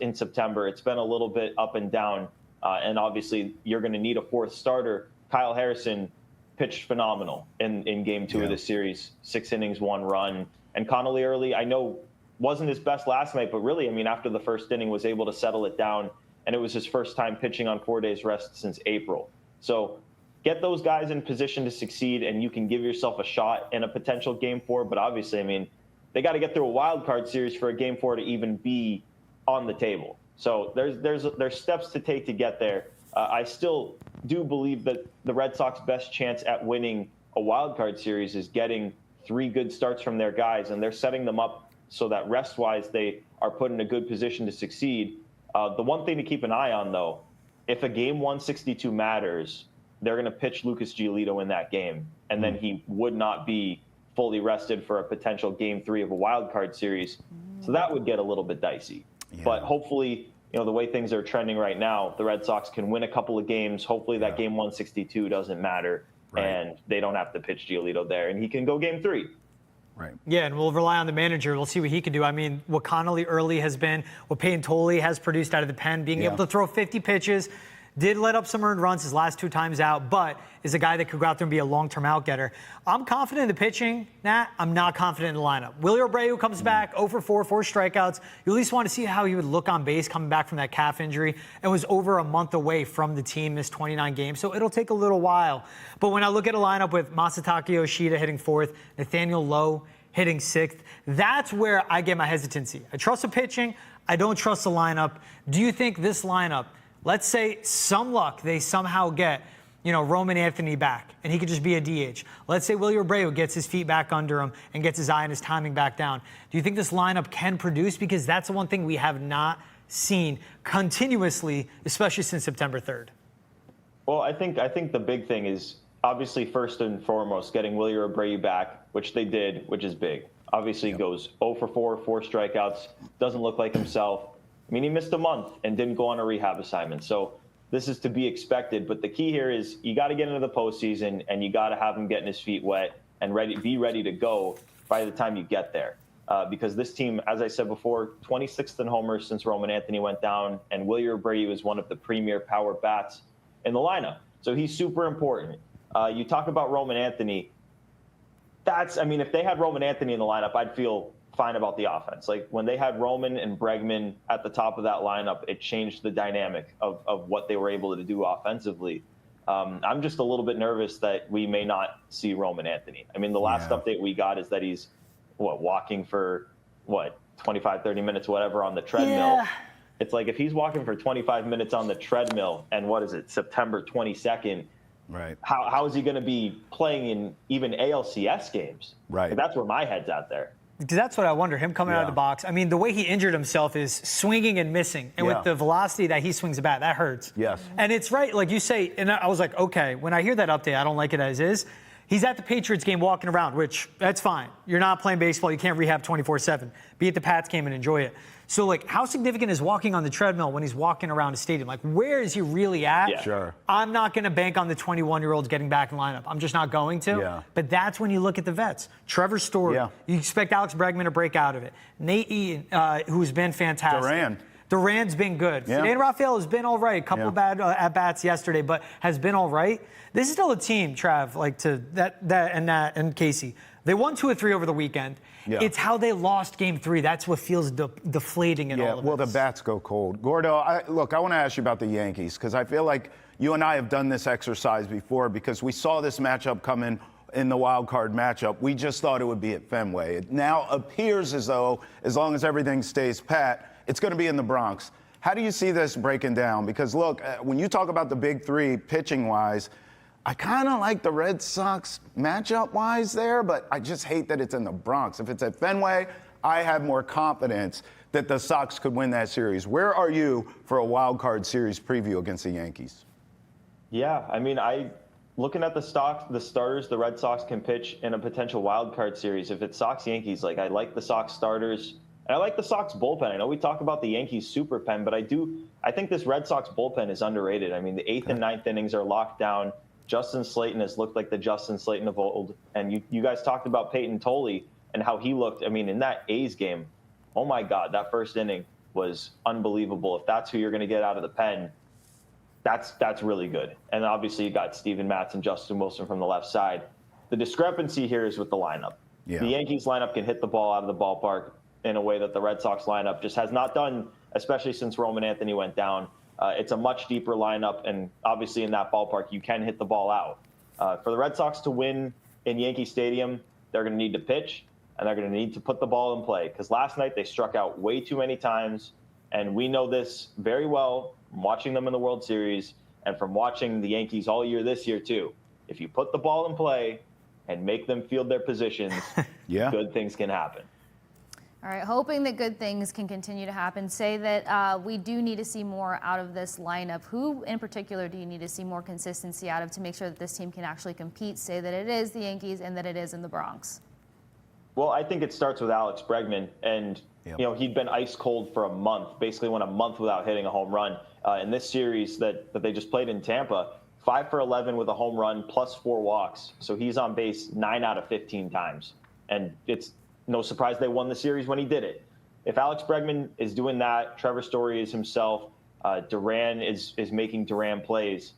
Speaker 7: in September, it's been a little bit up and down, and obviously you're going to need a fourth starter. Kyle Harrison pitched phenomenal in Game 2 of the series, 6 innings, 1 run. And Connolly Early, I know, wasn't his best last night, but really, after the first inning, was able to settle it down, and it was his first time pitching on 4 days rest since April. So get those guys in position to succeed, and you can give yourself a shot in a potential Game 4. But obviously, they got to get through a wild card series for a Game 4 to even be on the table. So there's steps to take to get there. I still do believe that the Red Sox best chance at winning a wild card series is getting 3 good starts from their guys, and they're setting them up so that rest-wise they are put in a good position to succeed. The one thing to keep an eye on, though, if a Game 162 matters, they're going to pitch Lucas Giolito in that game, and then he would not be fully rested for a potential Game 3 of a wild card series. So that would get a little bit dicey. Yeah. But hopefully, the way things are trending right now, the Red Sox can win a couple of games. Hopefully that Game 162 doesn't matter, and they don't have to pitch Giolito there, and he can go Game 3.
Speaker 3: Right.
Speaker 4: Yeah, and we'll rely on the manager. We'll see what he can do. What Connolly Early has been, what Payne Tolley has produced out of the pen, being able to throw 50 pitches, did let up some earned runs his last 2 times out, but is a guy that could go out there and be a long-term outgetter. I'm confident in the pitching, Nat. I'm not confident in the lineup. Willie Abreu comes back, 0 for 4 strikeouts. You at least want to see how he would look on base coming back from that calf injury, and was over a month away from the team, missed 29 games, so it'll take a little while. But when I look at a lineup with Masataka Yoshida hitting 4th, Nathaniel Lowe hitting 6th, that's where I get my hesitancy. I trust the pitching. I don't trust the lineup. Do you think this lineup, let's say some luck they somehow get Roman Anthony back, and he could just be a DH. Let's say Willie Abreu gets his feet back under him and gets his eye and his timing back down. Do you think this lineup can produce? Because that's the one thing we have not seen continuously, especially since September 3rd.
Speaker 7: Well, I think the big thing is obviously first and foremost getting Willie Abreu back, which they did, which is big. Obviously goes 0 for 4 strikeouts, doesn't look like himself. I mean, he missed a month and didn't go on a rehab assignment. So this is to be expected. But the key here is you got to get into the postseason and you got to have him getting his feet wet and be ready to go by the time you get there. Because this team, as I said before, 26th in homers since Roman Anthony went down, and Willie Abreu is one of the premier power bats in the lineup. So he's super important. You talk about Roman Anthony. If they had Roman Anthony in the lineup, I'd feel fine about the offense. Like when they had Roman and Bregman at the top of that lineup, it changed the dynamic of what they were able to do offensively. I'm just a little bit nervous that we may not see Roman Anthony. I mean, the last update we got is that he's walking for 25, 30 minutes, whatever, on the treadmill.
Speaker 4: Yeah.
Speaker 7: It's like if he's walking for 25 minutes on the treadmill and September 22nd,
Speaker 3: right?
Speaker 7: How is he going to be playing in even ALCS games?
Speaker 3: Right.
Speaker 7: Like, that's where my head's at there.
Speaker 4: Because that's what I wonder, him coming out of the box. I mean, the way he injured himself is swinging and missing. And with the velocity that he swings the bat, that hurts.
Speaker 3: Yes.
Speaker 4: And it's right, like you say, and I was like, okay, when I hear that update, I don't like it as is. He's at the Patriots game walking around, which that's fine. You're not playing baseball. You can't rehab 24/7. Be at the Pats game and enjoy it. So, like, how significant is walking on the treadmill when he's walking around a stadium? Like, where is he really at?
Speaker 7: Yeah.
Speaker 3: Sure.
Speaker 4: I'm not going to bank on the 21-year-olds getting back in lineup. I'm just not going to.
Speaker 3: Yeah.
Speaker 4: But that's when you look at the vets. Trevor Story.
Speaker 3: Yeah.
Speaker 4: You expect Alex Bregman to break out of it. Nate Eaton, who's been fantastic. Duran's been good.
Speaker 3: Yeah.
Speaker 4: Dan Raphael has been all right. A couple bad at-bats yesterday, but has been all right. This is still a team, Trav, like to that and Nat and Kasey. They won 2 of 3 over the weekend.
Speaker 3: Yeah.
Speaker 4: It's how they lost game 3. That's what feels deflating in all of
Speaker 3: well,
Speaker 4: this.
Speaker 3: the bats go cold. Gordo, I want to ask you about the Yankees because I feel like you and I have done this exercise before because we saw this matchup come in the wild card matchup. We just thought it would be at Fenway. It now appears as though, as long as everything stays pat, it's going to be in the Bronx. How do you see this breaking down? Because, look, when you talk about the big three pitching-wise, I kind of like the Red Sox matchup-wise there, but I just hate that it's in the Bronx. If it's at Fenway, I have more confidence that the Sox could win that series. Where are you for a wild card series preview against the Yankees?
Speaker 7: Yeah, I mean, looking at the starters, the Red Sox can pitch in a potential wild card series. If it's Sox-Yankees, like I like the Sox starters. And I like the Sox bullpen. I know we talk about the Yankees super pen, but I think this Red Sox bullpen is underrated. I mean, the 8th and 9th innings are locked down. Justin Slayton has looked like the Justin Slayton of old. And you guys talked about Peyton Tolley and how he looked. I mean, in that A's game, oh my God, that first inning was unbelievable. If that's who you're going to get out of the pen, that's really good. And obviously you got Steven Matz and Justin Wilson from the left side. The discrepancy here is with the lineup.
Speaker 3: Yeah.
Speaker 7: The Yankees lineup can hit the ball out of the ballpark in a way that the Red Sox lineup just has not done, especially since Roman Anthony went down. It's a much deeper lineup, and obviously in that ballpark, you can hit the ball out. For the Red Sox to win in Yankee Stadium, they're going to need to pitch, and they're going to need to put the ball in play. Because last night they struck out way too many times, and we know this very well from watching them in the World Series and from watching the Yankees all year this year too. If you put the ball in play and make them field their positions, good things can happen.
Speaker 2: All right, hoping that good things can continue to happen. Say that we do need to see more out of this lineup. Who in particular do you need to see more consistency out of to make sure that this team can actually compete? Say that it is the Yankees and that it is in the Bronx.
Speaker 7: Well, I think it starts with Alex Bregman. And, he'd been ice cold for a month, basically went a month without hitting a home run. In this series that they just played in Tampa, 5 for 11 with a home run plus 4 walks. So he's on base 9 out of 15 times. And it's no surprise they won the series when he did it. If Alex Bregman is doing that, Trevor Story is himself, Duran is making Duran plays,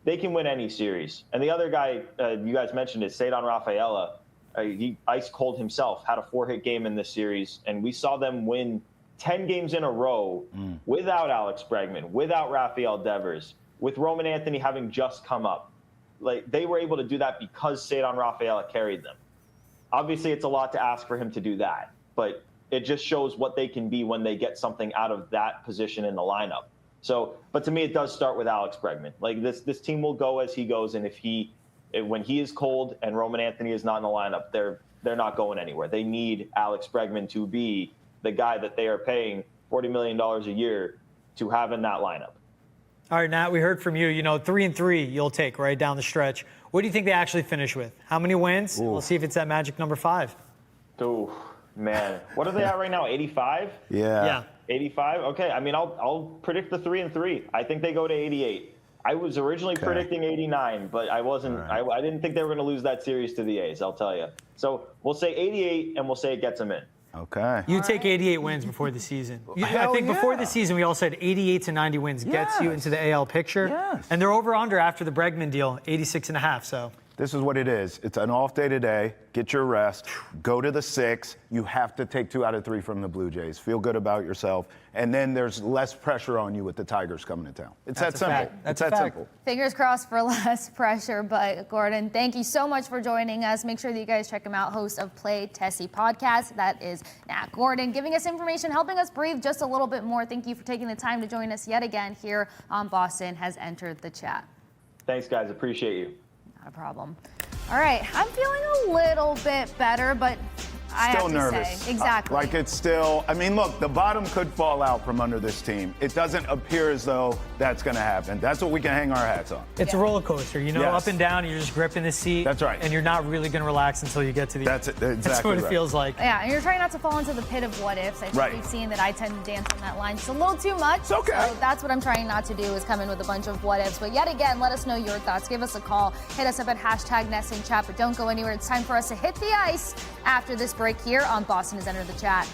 Speaker 7: they can win any series. And the other guy you guys mentioned is Cedar Rafaela. He ice cold himself, had a 4-hit game in this series, and we saw them win 10 games in a row without Alex Bregman, without Rafael Devers, with Roman Anthony having just come up. Like, they were able to do that because Cedar Rafaela carried them. Obviously, it's a lot to ask for him to do that, but it just shows what they can be when they get something out of that position in the lineup. So, but to me, it does start with Alex Bregman. Like this team will go as he goes, and when he is cold and Roman Anthony is not in the lineup, they're not going anywhere. They need Alex Bregman to be the guy that they are paying $40 million a year to have in that lineup.
Speaker 4: All right, Nat, we heard from you. 3-3 you'll take right down the stretch. What do you think they actually finish with? How many wins?
Speaker 3: Ooh.
Speaker 4: We'll see if it's that magic number 5.
Speaker 7: Oh, man. What are they at right now, 85?
Speaker 4: Yeah.
Speaker 7: 85? Okay, I mean, I'll predict the 3-3. I think they go to 88. I was originally predicting 89, but I wasn't. Right. I didn't think they were going to lose that series to the A's, I'll tell you. So we'll say 88, and we'll say it gets them in.
Speaker 3: Okay.
Speaker 4: You take 88 wins before the season. I think before the season, we all said 88 to 90 wins gets you into the AL picture.
Speaker 3: Yes.
Speaker 4: And they're over-under after the Bregman deal, 86.5, so.
Speaker 3: This is what it is. It's an off day today. Get your rest. Go to the 6. You have to take 2 out of 3 from the Blue Jays. Feel good about yourself. And then there's less pressure on you with the Tigers coming to town. It's that simple. It's that simple.
Speaker 2: Fingers crossed for less pressure. But, Gordon, thank you so much for joining us. Make sure that you guys check him out, host of Play Tessie Podcast. That is Nat Gordon, giving us information, helping us breathe just a little bit more. Thank you for taking the time to join us yet again here on Boston Has Entered the Chat.
Speaker 7: Thanks, guys. Appreciate you.
Speaker 2: Not a problem. All right, I'm feeling a little bit better, but I
Speaker 3: Still
Speaker 2: have to
Speaker 3: nervous.
Speaker 2: say, exactly.
Speaker 3: Like it's still, I mean, look, the bottom could fall out from under this team. It doesn't appear as though that's going to happen. That's what we can hang our hats on.
Speaker 4: It's a roller coaster,
Speaker 3: Yes.
Speaker 4: up and down. You're just gripping the seat.
Speaker 3: That's right.
Speaker 4: And you're not really going to relax until you get to the
Speaker 3: That's
Speaker 4: end.
Speaker 3: it. Exactly
Speaker 4: That's what it
Speaker 3: right.
Speaker 4: feels like.
Speaker 2: Yeah, and you're trying not to fall into the pit of what ifs. I think
Speaker 3: Right.
Speaker 2: we've seen that I tend to dance on that line just a little too much.
Speaker 3: It's okay.
Speaker 2: So that's what I'm trying not to do, is come in with a bunch of what ifs. But yet again, let us know your thoughts. Give us a call. Hit us up at #NestInChat. But don't go anywhere. It's time for us to hit the ice after this break here on Boston Has Entered the Chat.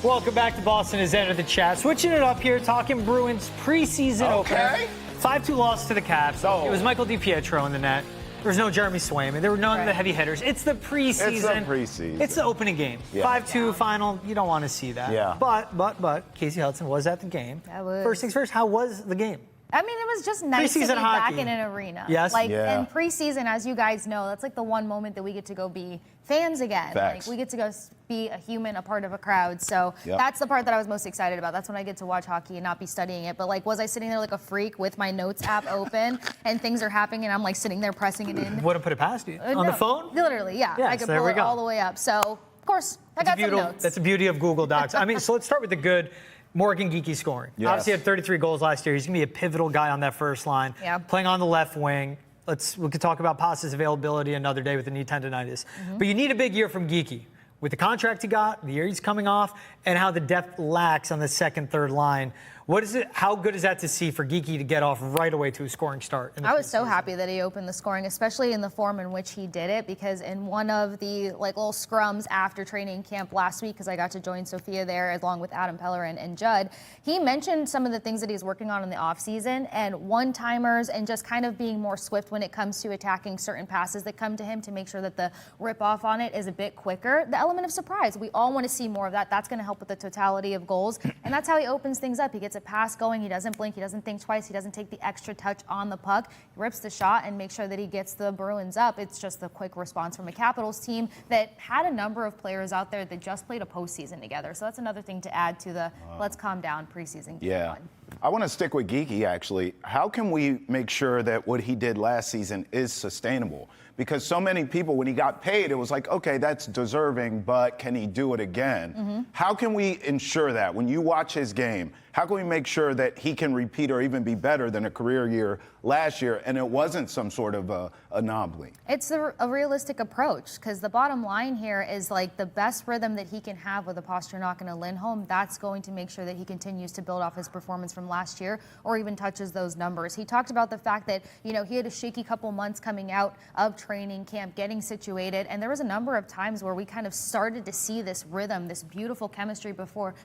Speaker 4: Welcome back to Boston Has Entered the Chat. Switching it up here, talking Bruins preseason opener. 5-2 loss to the Caps.
Speaker 3: Oh.
Speaker 4: It was Michael DiPietro in the net. There was no Jeremy Swayman. There were none of the heavy hitters. It's the preseason.
Speaker 3: It's the preseason.
Speaker 4: It's the opening game.
Speaker 3: Yeah.
Speaker 4: 5-2 final. You don't want to see that.
Speaker 3: Yeah.
Speaker 4: But Kasey Hudson was at the game.
Speaker 2: That was.
Speaker 4: First things first, how was the game?
Speaker 2: I mean, it was just nice to be
Speaker 4: Preseason
Speaker 2: back
Speaker 4: hockey.
Speaker 2: in an arena.
Speaker 4: Yes.
Speaker 3: Yeah.
Speaker 2: And preseason, as you guys know, that's like the one moment that we get to go be fans again.
Speaker 3: Facts.
Speaker 2: Like, we get to go be a human, a part of a crowd. So
Speaker 3: Yep.
Speaker 2: that's the part that I was most excited about. That's when I get to watch hockey and not be studying it. But like, was I sitting there like a freak with my notes app open and things are happening and I'm like sitting there pressing it in?
Speaker 4: Wouldn't put it past you. On
Speaker 2: No,
Speaker 4: the phone?
Speaker 2: Literally, yeah.
Speaker 4: Yes,
Speaker 2: I could
Speaker 4: there
Speaker 2: pull
Speaker 4: we
Speaker 2: it
Speaker 4: go.
Speaker 2: all the way up. So, of course, I got some notes.
Speaker 4: That's the beauty of Google Docs. I mean, so let's start with the good. Morgan Geekie scoring.
Speaker 3: Yes.
Speaker 4: Obviously, had 33 goals last year. He's going to be a pivotal guy on that first line.
Speaker 2: Yeah.
Speaker 4: Playing on the left wing. We could talk about Pasta's availability another day with the knee tendonitis. But you need a big year from Geekie. With the contract he got, the year he's coming off, and how the depth lacks on the second, third line. What is it? How good is that to see for Geekie to get off right away to a scoring start?
Speaker 2: I was so happy that he opened the scoring, especially in the form in which he did it, because in one of the like little scrums after training camp last week, because I got to join Sophia there along with Adam Pellerin and Judd, he mentioned some of the things that he's working on in the offseason and one-timers and just kind of being more swift when it comes to attacking certain passes that come to him to make sure that the rip-off on it is a bit quicker. The element of surprise, we all want to see more of that. That's going to help with the totality of goals, and that's how he opens things up. He gets a pass going, he doesn't blink, he doesn't think twice, he doesn't take the extra touch on the puck, he rips the shot and makes sure that he gets the Bruins up. It's just a quick response from a Capitals team that had a number of players out there that just played a postseason together. So that's another thing to add to the let's calm down preseason game
Speaker 3: Yeah.
Speaker 2: one.
Speaker 3: I want to stick with Geekie, actually. How can we make sure that what he did last season is sustainable? Because so many people, when he got paid, it was like, okay, that's deserving, but can he do it again? How can we ensure that? When you watch his game, how can we make sure that he can repeat or even be better than a career year last year and it wasn't some sort of anomaly?
Speaker 2: It's a realistic approach, because the bottom line here is like the best rhythm that he can have with a Pastrnak and a Lindholm, that's going to make sure that he continues to build off his performance from last year or even touches those numbers. He talked about the fact that, he had a shaky couple months coming out of training camp, getting situated, and there was a number of times where we kind of started to see this rhythm, this beautiful chemistry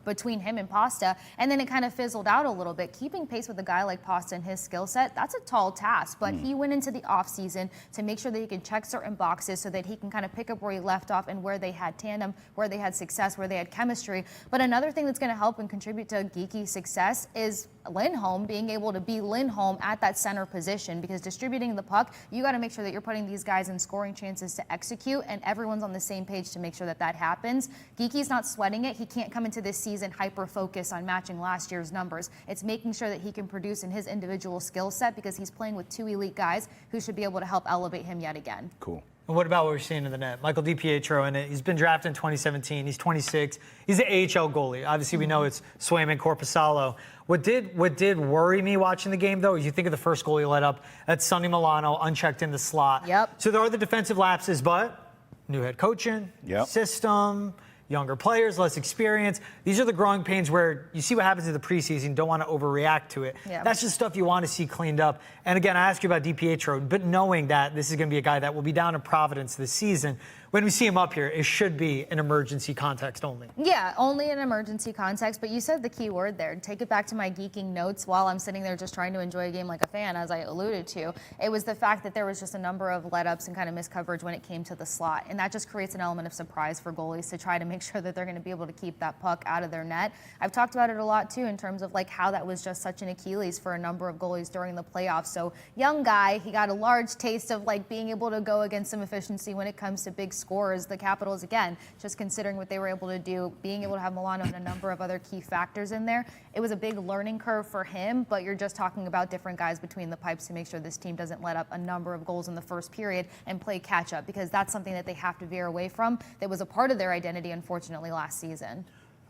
Speaker 2: between him and Pasta, and then it kind of fizzled out a little bit. Keeping pace with a guy like Pasta and his skill set, that's a tall task, but he went into the offseason to make sure that he could check certain boxes so that he can kind of pick up where he left off and where they had tandem, where they had success, where they had chemistry. But another thing that's going to help and contribute to Geekie's success is Lindholm being able to be Lindholm at that center position, because distributing the puck, you got to make sure that you're putting these guys in scoring chances to execute, and everyone's on the same page to make sure that that happens. Geeky's not sweating it. He can't come into this season hyper-focused on matching last year's numbers. It's making sure that he can produce in his individual skill set, because he's playing with 2 elite guys who should be able to help elevate him yet again.
Speaker 3: Cool.
Speaker 4: And what about what we're seeing in the net? Michael DiPietro in it. He's been drafted in 2017. He's 26. He's an AHL goalie. Obviously, we know it's Swayman, Korpisalo. What did worry me watching the game, though, is you think of the first goal he let up. That's Sonny Milano, unchecked in the slot.
Speaker 2: Yep.
Speaker 4: So there are the defensive lapses, but new head coaching, system, younger players, less experience. These are the growing pains where you see what happens in the preseason, don't want to overreact to it.
Speaker 2: Yeah.
Speaker 4: That's just stuff you want to see cleaned up. And again, I asked you about DiPietro, but knowing that this is going to be a guy that will be down in Providence this season, when we see him up here, it should be an emergency context only.
Speaker 2: Yeah, only an emergency context, but you said the key word there. Take it back to my geeking notes while I'm sitting there just trying to enjoy a game like a fan, as I alluded to. It was the fact that there was just a number of let-ups and kind of missed coverage when it came to the slot, and that just creates an element of surprise for goalies to try to make sure that they're going to be able to keep that puck out of their net. I've talked about it a lot, too, in terms of like how that was just such an Achilles for a number of goalies during the playoffs. So young guy, he got a large taste of like being able to go against some efficiency when it comes to big scores. The Capitals, again, just considering what they were able to do, being able to have Milano and a number of other key factors in there, it was a big learning curve for him, but you're just talking about different guys between the pipes to make sure this team doesn't let up a number of goals in the first period and play catch up, because that's something that they have to veer away from. That was a part of their identity, unfortunately, last season.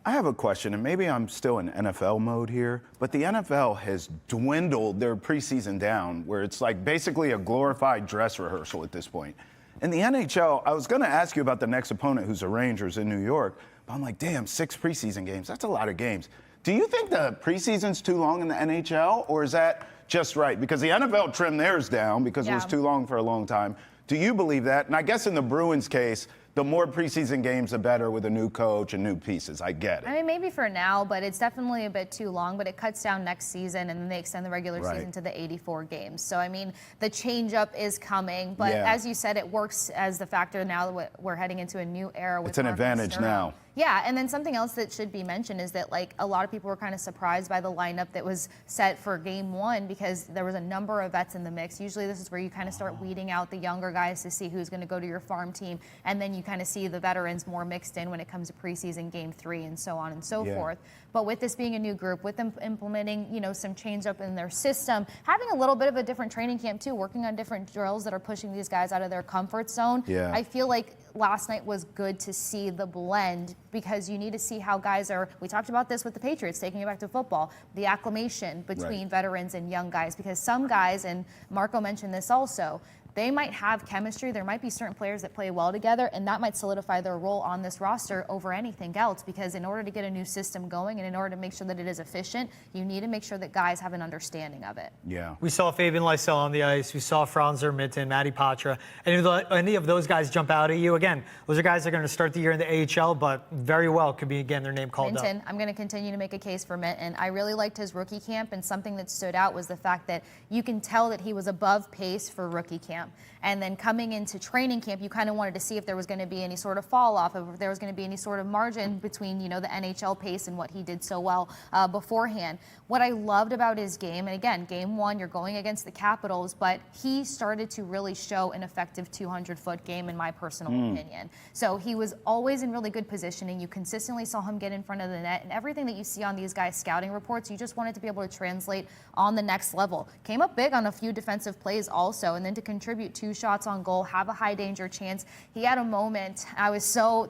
Speaker 3: I have a question, and maybe I'm still in NFL mode here, but the NFL has dwindled their preseason down, where it's like basically a glorified dress rehearsal at this point. In the NHL, I was going to ask you about the next opponent, who's the Rangers in New York, but I'm like, damn, 6 preseason games. That's a lot of games. Do you think the preseason's too long in the NHL, or is that just right? Because the NFL trimmed theirs down because it was too long for a long time. Do you believe that? And I guess in the Bruins case, the more preseason games, the better with a new coach and new pieces. I get it.
Speaker 2: I mean, maybe for now, but it's definitely a bit too long. But it cuts down next season, and then they extend the regular season to the 84 games. So, I mean, the change-up is coming. But as you said, it works as the factor now that we're heading into a new era. With
Speaker 3: it's an advantage now.
Speaker 2: Yeah, and then something else that should be mentioned is that, like, a lot of people were kind of surprised by the lineup that was set for Game 1, because there was a number of vets in the mix. Usually this is where you kind of start weeding out the younger guys to see who's going to go to your farm team, and then you kind of see the veterans more mixed in when it comes to preseason Game 3 and so on and so forth. But with this being a new group, with them implementing, you know, some change up in their system, having a little bit of a different training camp too, working on different drills that are pushing these guys out of their comfort zone, I feel like last night was good to see the blend, because you need to see how guys are, we talked about this with the Patriots, taking it back to football, the acclimation between veterans and young guys, because some guys, and Marco mentioned this also, they might have chemistry. There might be certain players that play well together, and that might solidify their role on this roster over anything else, because in order to get a new system going and in order to make sure that it is efficient, you need to make sure that guys have an understanding of it.
Speaker 3: Yeah.
Speaker 4: We saw Fabian Lysell on the ice. We saw Franzer, Mitten, Matty Patra. Any of those guys jump out at you? Again, those are guys that are going to start the year in the AHL, but very well could be, again, their name called
Speaker 2: Mitten,
Speaker 4: up.
Speaker 2: I'm going to continue to make a case for Mitten. I really liked his rookie camp, and something that stood out was the fact that you can tell that he was above pace for rookie camp. And then coming into training camp, you kind of wanted to see if there was going to be any sort of fall off, if there was going to be any sort of margin between, you know, the NHL pace and what he did so well beforehand. What I loved about his game, and again, Game 1, you're going against the Capitals, but he started to really show an effective 200-foot game, in my personal opinion. So he was always in really good positioning. You consistently saw him get in front of the net, and everything that you see on these guys' scouting reports, you just wanted to be able to translate on the next level. Came up big on a few defensive plays also, and then to contribute 2 shots on goal, have a high danger chance. He had a moment,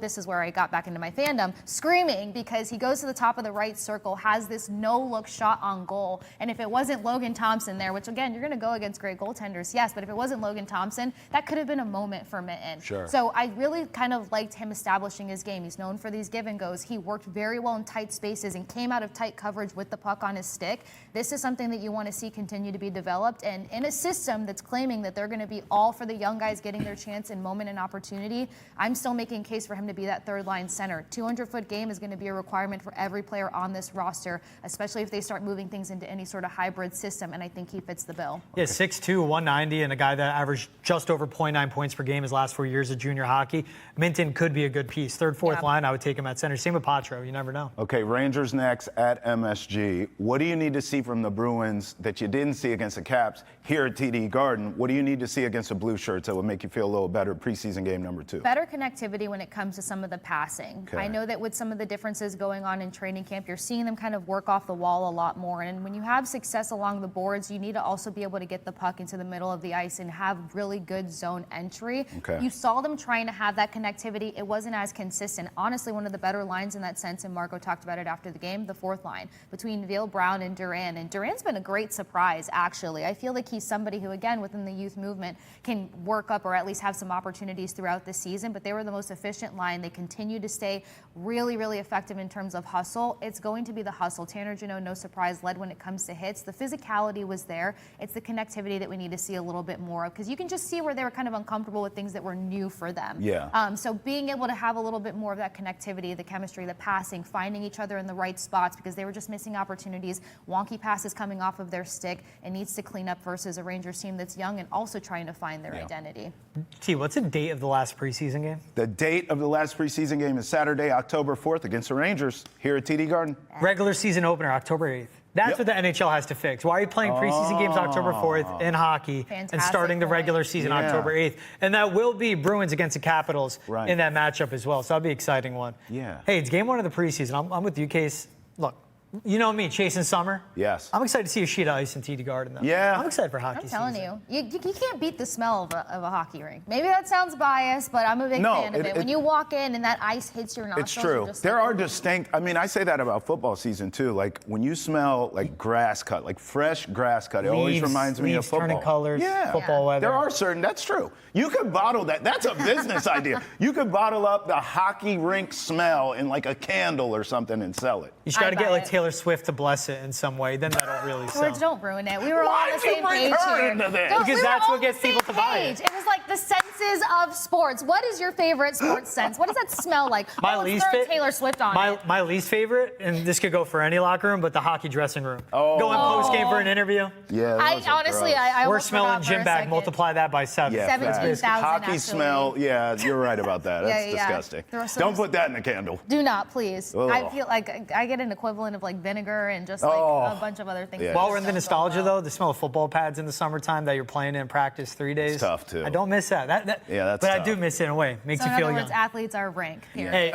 Speaker 2: this is where I got back into my fandom, screaming, because he goes to the top of the right circle, has this no-look shot on goal, and if it wasn't Logan Thompson there, which again, you're going to go against great goaltenders, yes, but if it wasn't Logan Thompson, that could have been a moment for Mitten.
Speaker 3: Sure.
Speaker 2: So I really kind of liked him establishing his game. He's known for these give and goes. He worked very well in tight spaces and came out of tight coverage with the puck on his stick. This is something that you want to see continue to be developed, and in a system that's claiming that they're going to be be all for the young guys getting their chance and moment and opportunity, I'm still making a case for him to be that third line center. 200-foot game is going to be a requirement for every player on this roster, especially if they start moving things into any sort of hybrid system, and I think he fits the bill.
Speaker 4: Yeah, 6'2", 190, and a guy that averaged just over 0.9 points per game his last 4 years of junior hockey. Minton could be a good piece. Third, fourth line, I would take him at center. Same with Patro. You never know.
Speaker 3: Okay, Rangers next at MSG. What do you need to see from the Bruins that you didn't see against the Caps here at TD Garden? What do you need to see against the Blue Shirts that would make you feel a little better preseason game number 2?
Speaker 2: Better connectivity when it comes to some of the passing.
Speaker 3: Okay.
Speaker 2: I know that with some of the differences going on in training camp, you're seeing them kind of work off the wall a lot more. And when you have success along the boards, you need to also be able to get the puck into the middle of the ice and have really good zone entry.
Speaker 3: Okay.
Speaker 2: You saw them trying to have that connectivity. It wasn't as consistent. Honestly, one of the better lines in that sense, and Marco talked about it after the game, the fourth line between Neil Brown and Duran. And Duran's been a great surprise, actually. I feel like he's somebody who, again, within the youth movement can work up or at least have some opportunities throughout the season, but they were the most efficient line. They continue to stay really, really effective in terms of hustle. It's going to be the hustle. Tanner Jeannot, no surprise, led when it comes to hits. The physicality was there. It's the connectivity that we need to see a little bit more of, because you can just see where they were kind of uncomfortable with things that were new for them.
Speaker 3: Yeah.
Speaker 2: So being able to have a little bit more of that connectivity, the chemistry, the passing, finding each other in the right spots, because they were just missing opportunities. Wonky passes coming off of their stick. It needs to clean up versus a Rangers team that's young and also trying to find their identity.
Speaker 4: T, what's the date of the last preseason game?
Speaker 3: The date of the last preseason game is Saturday, October 4th against the Rangers here at TD Garden.
Speaker 4: Regular season opener, October 8th. That's what the NHL has to fix. Why are you playing preseason games October 4th in hockey and starting the regular season October 8th? And that will be Bruins against the Capitals in that matchup as well. So that'll be an exciting one.
Speaker 3: Yeah.
Speaker 4: Hey, it's game 1 of the preseason. I'm with you, Case. Look, you know me, chasing summer.
Speaker 3: Yes.
Speaker 4: I'm excited to see a sheet of ice in TD Garden, though.
Speaker 3: Yeah.
Speaker 4: I'm excited for hockey
Speaker 2: I'm telling
Speaker 4: season.
Speaker 2: you can't beat the smell of a hockey rink. Maybe that sounds biased, but I'm a big fan of it. When you walk in and that ice hits your nostrils,
Speaker 3: it's true. There are distinct, I mean, I say that about football season too. Like when you smell like grass cut, like fresh grass cut, it always reminds me of football.
Speaker 4: Turning colors,
Speaker 3: yeah.
Speaker 4: football weather.
Speaker 3: There are certain, that's true. You could bottle that. That's a business idea. You could bottle up the hockey rink smell in like a candle or something and sell it.
Speaker 4: You just got to get like Taylor Swift to bless it in some way. Then that'll really sell.
Speaker 2: George, don't ruin it. We were all
Speaker 3: Why
Speaker 2: on the
Speaker 3: did you
Speaker 2: same
Speaker 3: bring
Speaker 2: page
Speaker 3: her
Speaker 2: here.
Speaker 3: into this?
Speaker 2: No,
Speaker 4: Because
Speaker 2: we
Speaker 4: that's
Speaker 2: were
Speaker 4: what
Speaker 2: on
Speaker 4: gets
Speaker 2: the
Speaker 4: people
Speaker 2: same
Speaker 4: to buy
Speaker 2: page.
Speaker 4: it.
Speaker 2: It was like the senses of sports. What is your favorite sports sense? What does that smell like? Let's throw Taylor Swift on it.
Speaker 4: My least favorite, and this could go for any locker room, but the hockey dressing room. Going post game for an interview.
Speaker 3: Yeah.
Speaker 2: I honestly, I
Speaker 4: We're
Speaker 2: almost
Speaker 4: smelling
Speaker 2: forgot for a
Speaker 4: gym bag.
Speaker 2: second.
Speaker 4: Multiply that by 7.
Speaker 3: Yeah,
Speaker 2: 17,000
Speaker 3: hockey
Speaker 2: actually.
Speaker 3: smell, yeah, you're right about that. That's
Speaker 2: Yeah.
Speaker 3: disgusting.
Speaker 2: There are some-
Speaker 3: Don't put that in a candle.
Speaker 2: Do not, please.
Speaker 3: Ugh.
Speaker 2: I feel like I get an equivalent of like vinegar and just like a bunch of other things.
Speaker 3: Yeah.
Speaker 2: that
Speaker 4: While
Speaker 2: just
Speaker 4: we're in the
Speaker 2: don't go
Speaker 4: nostalgia,
Speaker 2: well.
Speaker 4: though, the smell of football pads in the summertime that you're playing in practice 3 days.
Speaker 3: It's tough, too.
Speaker 4: I don't miss that.
Speaker 3: Yeah, that's
Speaker 4: But I
Speaker 3: tough.
Speaker 4: do miss it in a way. Makes
Speaker 2: So
Speaker 4: you
Speaker 2: in
Speaker 4: feel
Speaker 2: other
Speaker 4: young.
Speaker 2: words, athletes are rank. Here.
Speaker 4: Hey,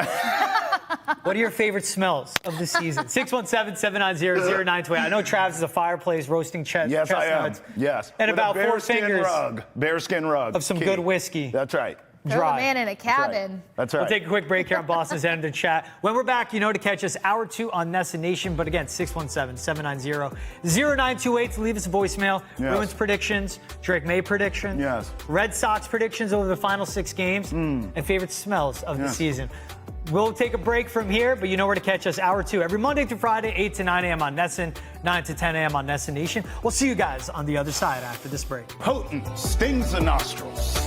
Speaker 4: what are your favorite smells of the season? 617-790-0928. I know Travis is a fireplace roasting
Speaker 3: Yes, I am.
Speaker 4: chestnuts.
Speaker 3: Yes.
Speaker 4: And
Speaker 3: With
Speaker 4: about
Speaker 3: a
Speaker 4: 4
Speaker 3: bearskin
Speaker 4: fingers
Speaker 3: rug. Bearskin rug.
Speaker 4: of some
Speaker 3: Key.
Speaker 4: good whiskey.
Speaker 3: That's right.
Speaker 2: Throw the
Speaker 4: Dry.
Speaker 2: man in a cabin.
Speaker 3: That's right.
Speaker 4: We'll take a quick break here on Boston's End of Chat. When we're back, you know to catch us hour 2 on Nessa Nation. But again, 617-790-0928 to leave us a voicemail.
Speaker 3: Yes.
Speaker 4: Bruins predictions, Drake May predictions,
Speaker 3: Yes.
Speaker 4: Red Sox predictions over the final 6 games, and favorite smells of the season. We'll take a break from here, but you know where to catch us hour 2 every Monday through Friday, 8 to 9 a.m. on Nesson, 9 to 10 a.m. on Nessa Nation. We'll see you guys on the other side after this break.
Speaker 3: Potent, stings the nostrils.